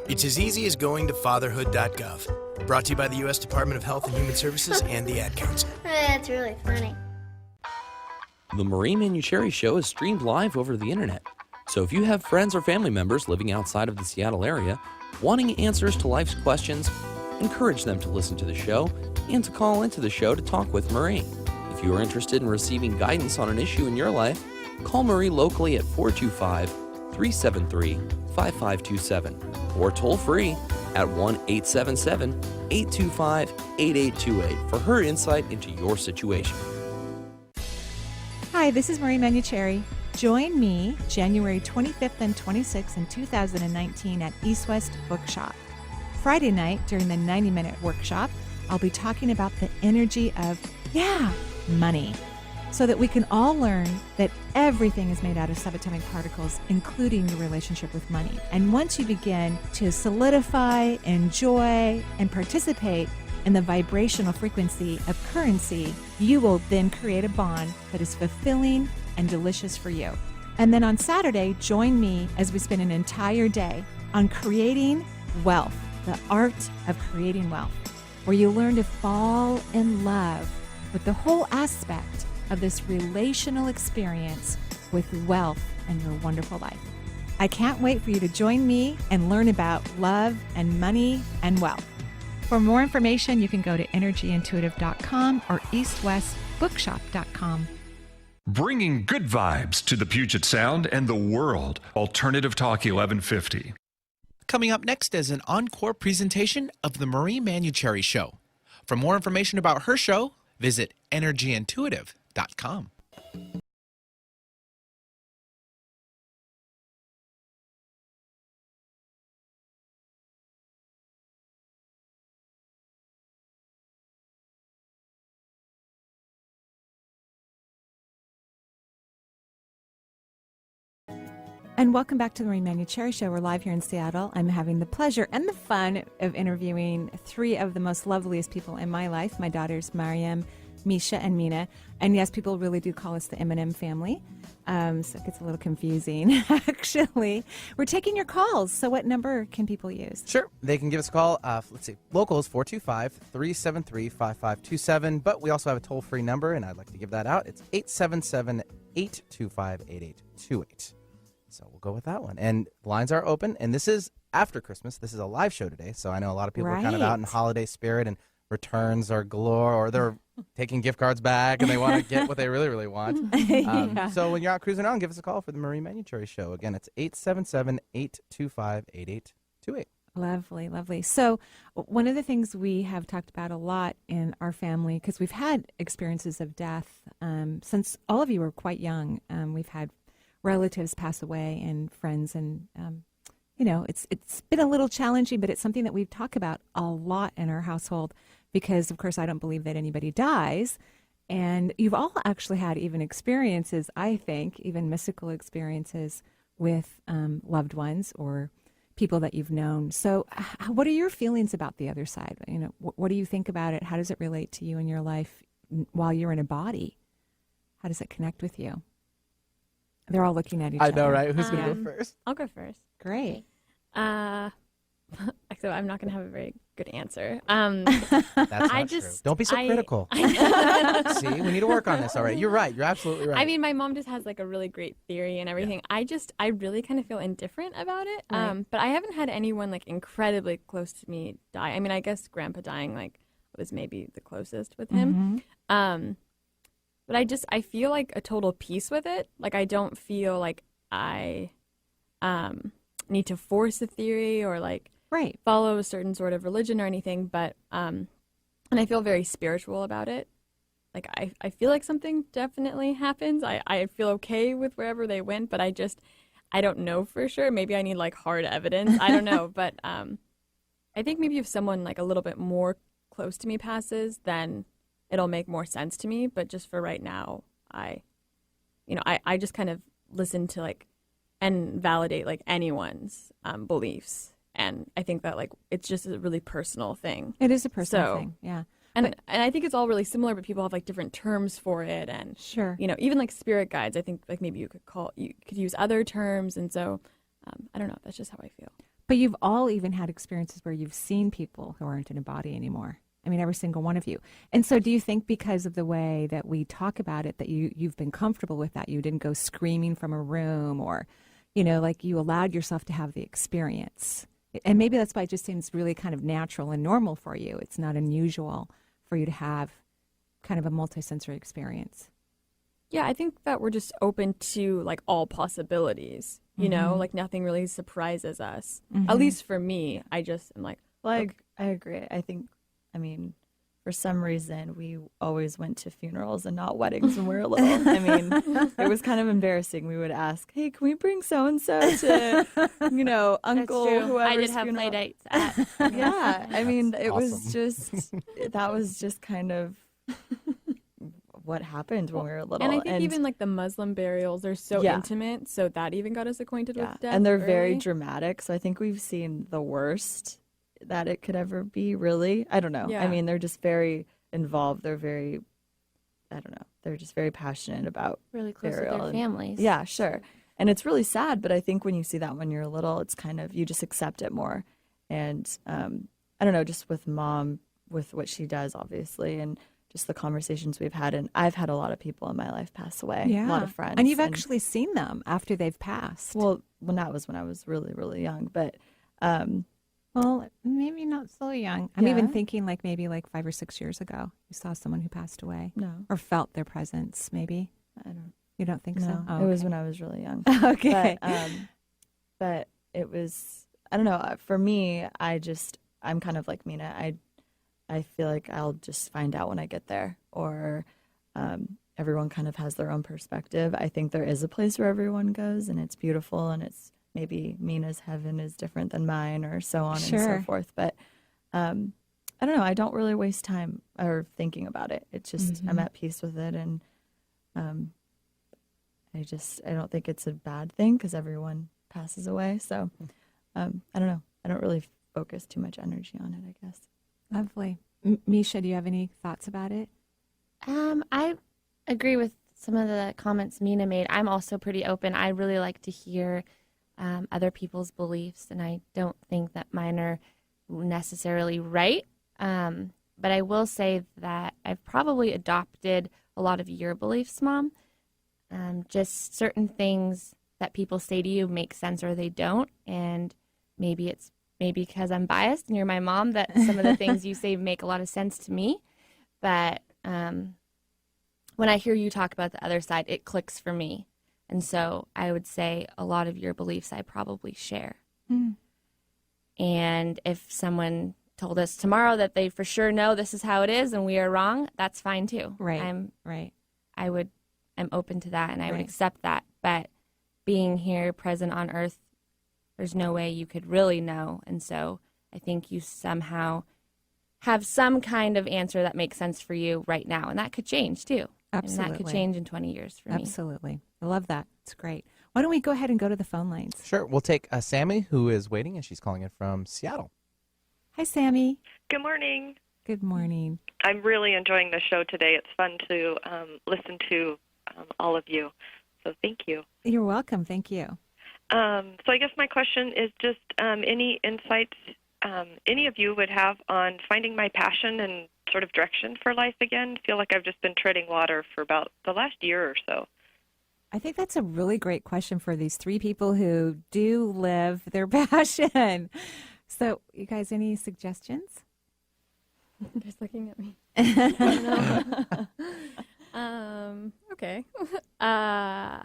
It's as easy as going to fatherhood.gov. Brought to you by the U.S. Department of Health and Human Services and the Ad Council. That's really funny. The Marie Manuchehri Show is streamed live over the internet. So if you have friends or family members living outside of the Seattle area, wanting answers to life's questions, encourage them to listen to the show and to call into the show to talk with Marie. If you are interested in receiving guidance on an issue in your life, call Marie locally at 425-373-5527 or toll free at 1-877-825-8828 for her insight into your situation. Hi, this is Marie Manuchehri. Join me January 25th and 26th in 2019 at East West Bookshop. Friday night during the 90-minute workshop, I'll be talking about the energy of, money, so that we can all learn that everything is made out of subatomic particles, including your relationship with money. And once you begin to solidify, enjoy, and participate in the vibrational frequency of currency, you will then create a bond that is fulfilling and delicious for you. And then on Saturday, join me as we spend an entire day on creating wealth, the art of creating wealth, where you learn to fall in love with the whole aspect of this relational experience with wealth and your wonderful life. I can't wait for you to join me and learn about love and money and wealth. For more information, you can go to energyintuitive.com or eastwestbookshop.com. Bringing good vibes to the Puget Sound and the world. Alternative Talk 1150. Coming up next is an encore presentation of the Marie Manuchehri Show. For more information about her show, visit energyintuitive.com. And welcome back to the Marie Manuchehri Show. We're live here in Seattle. I'm having the pleasure and the fun of interviewing three of the most loveliest people in my life. My daughters, Mariam, Misha, and Mina. And yes, people really do call us the M&M family. So it gets a little confusing, actually. We're taking your calls. So what number can people use? Sure. They can give us a call. Let's see. Local is 425-373-5527. But we also have a toll-free number, and I'd like to give that out. It's 877-825-8828. So we'll go with that one. And lines are open. And this is after Christmas. This is a live show today. So I know a lot of people are kind of out in holiday spirit, and returns are galore, or they're taking gift cards back and they want to get what they really, really want. So when you're out cruising around, give us a call for the Marie Manuchehri Show. Again, it's 877-825-8828. Lovely, lovely. So one of the things we have talked about a lot in our family, because we've had experiences of death since all of you were quite young. We've had relatives pass away and friends, and it's been a little challenging, but it's something that we've talked about a lot in our household because, of course, I don't believe that anybody dies. And you've all actually had even experiences, I think, even mystical experiences with loved ones or people that you've known. So what are your feelings about the other side? What do you think about it? How does it relate to you in your life while you're in a body? How does it connect with you? They're all looking at each other. I know, right? Who's going to go first? I'll go first. Great. So I'm not going to have a very good answer. That's not true. Don't be so critical. See, we need to work on this. All right. You're right. You're absolutely right. I mean, my mom just has like a really great theory and everything. Yeah. I really kind of feel indifferent about it. Right. But I haven't had anyone like incredibly close to me die. I mean, I guess Grandpa dying like was maybe the closest with him. Mm-hmm. But I feel like a total peace with it. Like I don't feel like I need to force a theory or like follow a certain sort of religion or anything, but and I feel very spiritual about it. Like I feel like something definitely happens. I feel okay with wherever they went, but I don't know for sure. Maybe I need like hard evidence. I don't know, but I think maybe if someone like a little bit more close to me passes, then it'll make more sense to me. But just for right now, I just kind of listen to like and validate like anyone's beliefs. And I think that like it's just a really personal thing. It is a personal thing, yeah. And I think it's all really similar, but people have like different terms for it. And sure, even like spirit guides, I think like maybe you could use other terms. And so I don't know. That's just how I feel. But you've all even had experiences where you've seen people who aren't in a body anymore. I mean, every single one of you. And so do you think because of the way that we talk about it that you've been comfortable with that? You didn't go screaming from a room or, like you allowed yourself to have the experience. And maybe that's why it just seems really kind of natural and normal for you. It's not unusual for you to have kind of a multisensory experience. Yeah, I think that we're just open to like all possibilities, like nothing really surprises us. Mm-hmm. At least for me, I just am like, well, I agree. I mean, for some reason, we always went to funerals and not weddings when we were little. I mean, it was kind of embarrassing. We would ask, hey, can we bring so-and-so to, uncle, whoever's I did have funeral? play dates at. Yeah, I mean, it awesome. was just, that was just kind of what happened when we were little. And I think even like the Muslim burials are so intimate, so that even got us acquainted with death. And they're very dramatic, so I think we've seen the worst that it could ever be, really. I don't know. Yeah. I mean, they're just very involved. They're very, I don't know. They're just very passionate about really close to their families. Yeah, sure. And it's really sad, but I think when you see that when you're little, it's kind of, you just accept it more. And I don't know, just with Mom, with what she does, obviously, and just the conversations we've had. And I've had a lot of people in my life pass away, a lot of friends. And you've actually seen them after they've passed. Well, that was when I was really, really young. But well, maybe not so young. I'm even thinking like maybe like 5 or 6 years ago, you saw someone who passed away. No. Or felt their presence, maybe. You don't think so? Oh, it was when I was really young. Okay. But it was, I don't know, for me, I'm kind of like Mina. I feel like I'll just find out when I get there, or everyone kind of has their own perspective. I think there is a place where everyone goes and it's beautiful, and it's maybe Mina's heaven is different than mine, or so on and so forth. But I don't know. I don't really waste time or thinking about it. It's just I'm at peace with it, and I don't think it's a bad thing because everyone passes away. So I don't know. I don't really focus too much energy on it, I guess. Lovely. Misha, do you have any thoughts about it? I agree with some of the comments Mina made. I'm also pretty open. I really like to hear other people's beliefs, and I don't think that mine are necessarily right. But I will say that I've probably adopted a lot of your beliefs, Mom. Just certain things that people say to you make sense or they don't, and maybe because I'm biased and you're my mom that some of the things you say make a lot of sense to me. But when I hear you talk about the other side, it clicks for me. And so I would say a lot of your beliefs I probably share. Mm. And if someone told us tomorrow that they for sure know this is how it is and we are wrong, that's fine too. Right. I'm open to that and I would Right. accept that. But being here present on earth, there's no way you could really know. And so I think you somehow have some kind of answer that makes sense for you right now. And that could change too. Absolutely. And that could change in 20 years for me. Absolutely. I love that. It's great. Why don't we go ahead and go to the phone lines? Sure. We'll take Sammy, who is waiting, and she's calling in from Seattle. Hi, Sammy. Good morning. Good morning. I'm really enjoying the show today. It's fun to listen to all of you. So thank you. You're welcome. Thank you. So I guess my question is just any insights any of you would have on finding my passion and sort of direction for life again. I feel like I've just been treading water for about the last year or so. I think that's a really great question for these three people who do live their passion. So, you guys, any suggestions? Just looking at me. Okay. I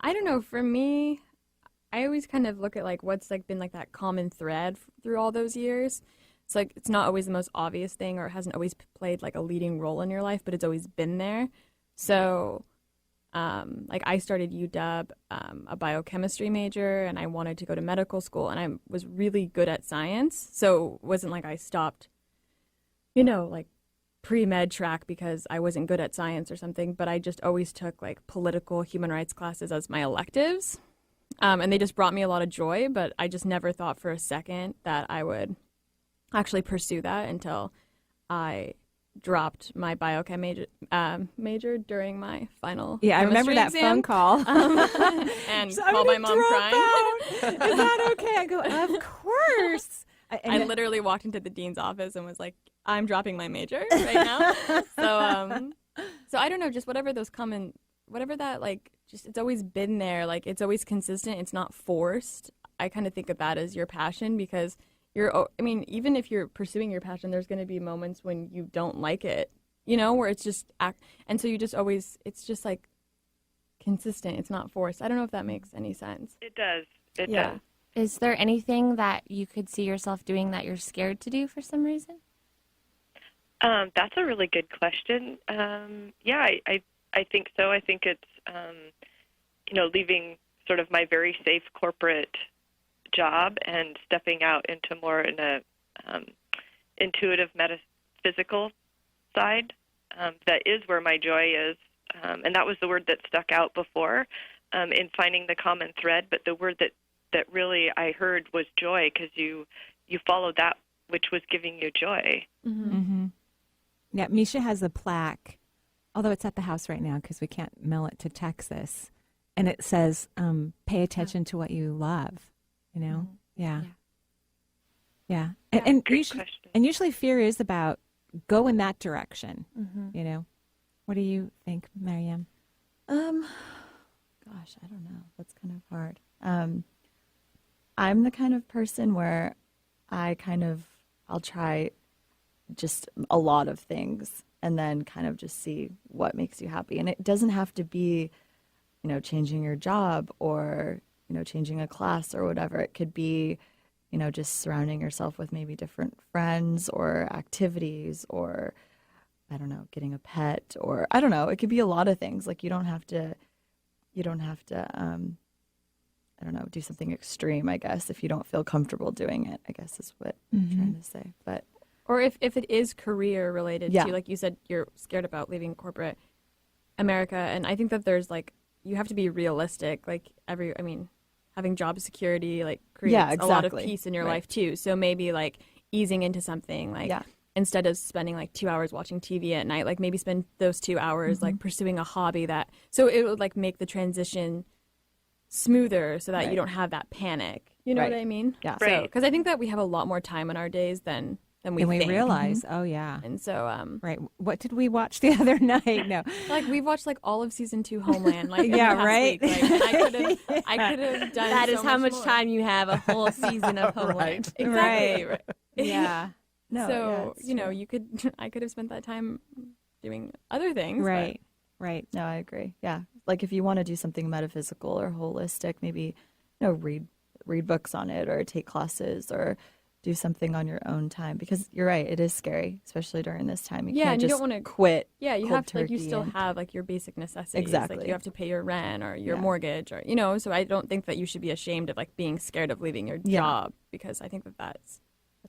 don't know. For me, I always kind of look at like what's like been like that common thread through all those years. It's like it's not always the most obvious thing, or it hasn't always played like a leading role in your life, but it's always been there. So, like I started UW, a biochemistry major, and I wanted to go to medical school, and I was really good at science. So it wasn't like I stopped, like pre-med track because I wasn't good at science or something, but I just always took like political human rights classes as my electives. And they just brought me a lot of joy, but I just never thought for a second that I would actually pursue that until I dropped my biochem major during my final I remember that exam. phone call. And So called my mom drop crying. out. Is that okay? I go, of course. I literally walked into the dean's office and was like, I'm dropping my major right now. So I don't know, just whatever that like, just it's always been there. Like it's always consistent. It's not forced. I kind of think of that as your passion because even if you're pursuing your passion, there's going to be moments when you don't like it, where it's just and so you just always, it's just like consistent. It's not forced. I don't know if that makes any sense. It does. It Yeah. does. Is there anything that you could see yourself doing that you're scared to do for some reason? That's a really good question. I think so. I think it's, leaving sort of my very safe corporate job and stepping out into more in a intuitive metaphysical side. That is where my joy is. And that was the word that stuck out before in finding the common thread. But the word that really I heard was joy because you followed that which was giving you joy. Mm-hmm. Mm-hmm. Yeah, Misha has a plaque, although it's at the house right now because we can't mail it to Texas. And it says, pay attention to what you love, Mm-hmm. Yeah. And usually fear is about go in that direction, Mm-hmm. What do you think, Mariam? Gosh, I don't know. That's kind of hard. I'm the kind of person where I'll try just a lot of things and then kind of just see what makes you happy. And it doesn't have to be, changing your job or, changing a class or whatever. It could be, just surrounding yourself with maybe different friends or activities or, I don't know, getting a pet or, I don't know. It could be a lot of things. Like you don't have to, I don't know, do something extreme, I guess, if you don't feel comfortable doing it, I guess is what I'm trying to say. But Or if it is career related Yeah. to, like you said, you're scared about leaving corporate America. And I think that there's like you have to be realistic. Like having job security like creates a lot of peace in your life too. So maybe like easing into something like instead of spending like 2 hours watching TV at night, like maybe spend those 2 hours like pursuing a hobby so it would like make the transition smoother so that you don't have that panic. You know what I mean? Yeah. So, because I think that we have a lot more time in our days than we think. realize. Oh yeah. And so right. What did we watch the other night? No. Like we've watched like all of season 2 Homeland. Like yeah, right. Week. Like, I could have done. That is so how much more. time you have, a whole season of Homeland. Exactly. Right. Yeah. No. So I could have spent that time doing other things. Right. Right. No, I agree. Yeah. Like if you want to do something metaphysical or holistic, maybe read books on it or take classes or do something on your own time, because you're right, it is scary, especially during this time. You can't and just you don't want to quit. Yeah, you cold have to, like, you turkey still and- have like your basic necessities. Exactly. Like you have to pay your rent or your mortgage or so I don't think that you should be ashamed of like being scared of leaving your job, because I think that that's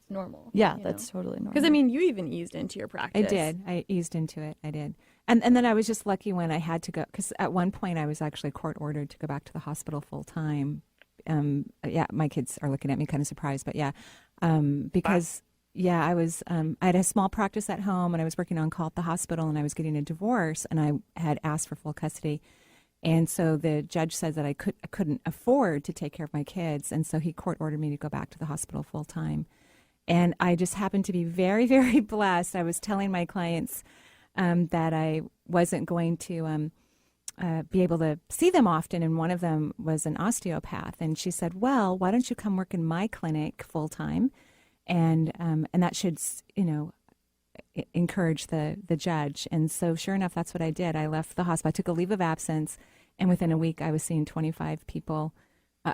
normal. Yeah, that's totally normal. Because you even eased into your practice. I did. I eased into it. I did. And then I was just lucky when I had to go, because at one point I was actually court ordered to go back to the hospital full time. My kids are looking at me kind of surprised, but because I was I had a small practice at home and I was working on call at the hospital, and I was getting a divorce, and I had asked for full custody. And so the judge said that I couldn't afford to take care of my kids, and so he court ordered me to go back to the hospital full time. And I just happened to be very, very blessed. I was telling my clients that I wasn't going to be able to see them often, and one of them was an osteopath. And she said, well, why don't you come work in my clinic full time? And that should, encourage the judge. And so sure enough, that's what I did. I left the hospital. I took a leave of absence, and within a week I was seeing 25 people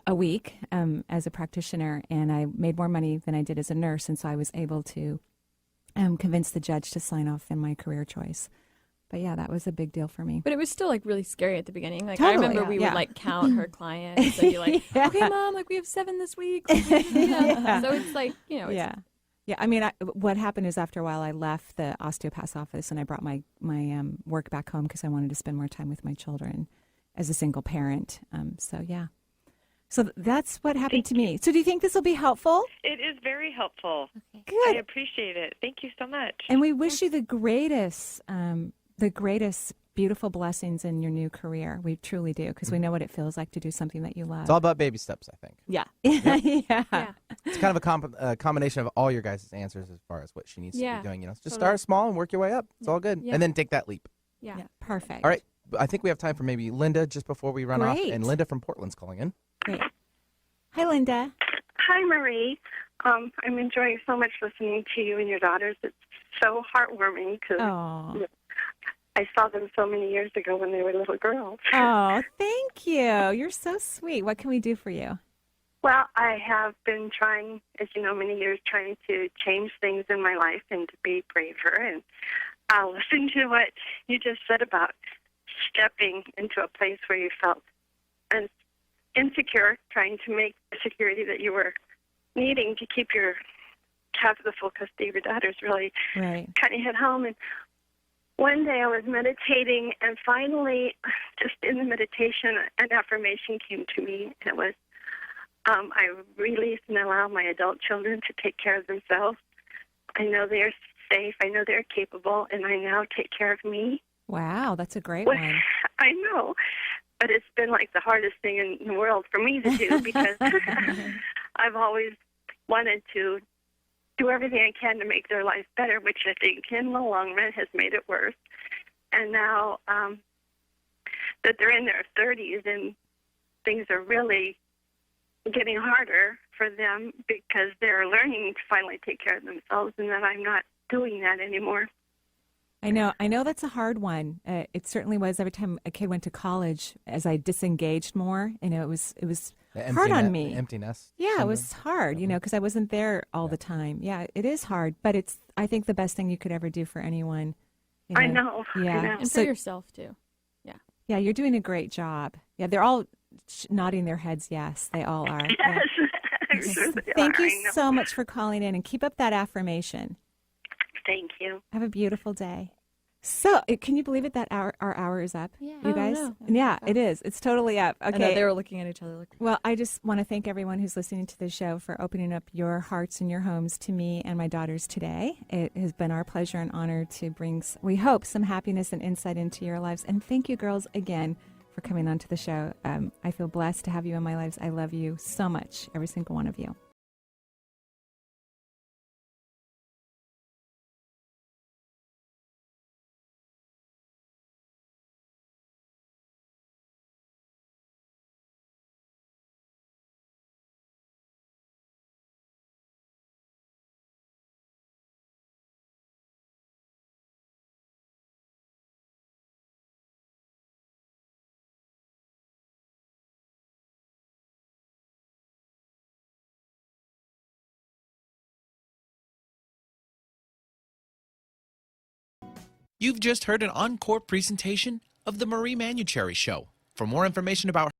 a week as a practitioner, and I made more money than I did as a nurse, and so I was able to convince the judge to sign off in my career choice. But yeah, that was a big deal for me. But it was still like really scary at the beginning. Like Totally, I remember we would like count her clients and be like, okay, Mom, like we have 7 this week. So it's like, it's, Yeah, I mean, what happened is after a while I left the osteopath's office and I brought my work back home because I wanted to spend more time with my children as a single parent. So that's what happened to me. So do you think this will be helpful? It is very helpful. Okay. Good. I appreciate it. Thank you so much. And we wish you the greatest beautiful blessings in your new career. We truly do, because we know what it feels like to do something that you love. It's all about baby steps, I think. Yeah. Yeah. It's kind of a combination of all your guys' answers as far as what she needs to be doing. Just start small and work your way up. It's all good. Yeah. And then take that leap. Yeah. Perfect. All right. I think we have time for maybe Linda just before we run off. And Linda from Portland's calling in. Great. Hi, Linda. Hi, Marie. I'm enjoying so much listening to you and your daughters. It's so heartwarming because I saw them so many years ago when they were little girls. Oh, thank you. You're so sweet. What can we do for you? Well, I have been trying, as you know, many years trying to change things in my life and to be braver. And I'll listen to what you just said about stepping into a place where you felt insecure, trying to make the security that you were needing to have the full custody of your daughters really kind of hit home. And one day I was meditating, and finally, just in the meditation, an affirmation came to me. And it was, I release and allow my adult children to take care of themselves. I know they're safe. I know they're capable, and I now take care of me. Wow, that's a great one. I know. But it's been like the hardest thing in the world for me to do because I've always wanted to do everything I can to make their life better, which I think in the long run has made it worse. And now that they're in their 30s and things are really getting harder for them because they're learning to finally take care of themselves, and that I'm not doing that anymore. I know that's a hard one. It certainly was. Every time a kid went to college, as I disengaged more, it was hard on me. The empty nest. Yeah, it was hard, because I wasn't there all the time. Yeah, it is hard, but it's, I think, the best thing you could ever do for anyone. I know. Yeah, I know. And for yourself too. Yeah. Yeah, you're doing a great job. Yeah, they're all nodding their heads. Yes, they all are. Yes. Yeah. Thank you so much for calling in, and keep up that affirmation. Thank you. Have a beautiful day. So, can you believe it that our hour is up? Yeah. You guys? Yeah, it is. It's totally up. Okay. I know, they were looking at each other like, well, I just want to thank everyone who's listening to the show for opening up your hearts and your homes to me and my daughters today. It has been our pleasure and honor to bring, we hope, some happiness and insight into your lives. And thank you, girls, again, for coming on to the show. I feel blessed to have you in my lives. I love you so much, every single one of you. You've just heard an encore presentation of The Marie Manuchehri Show. For more information about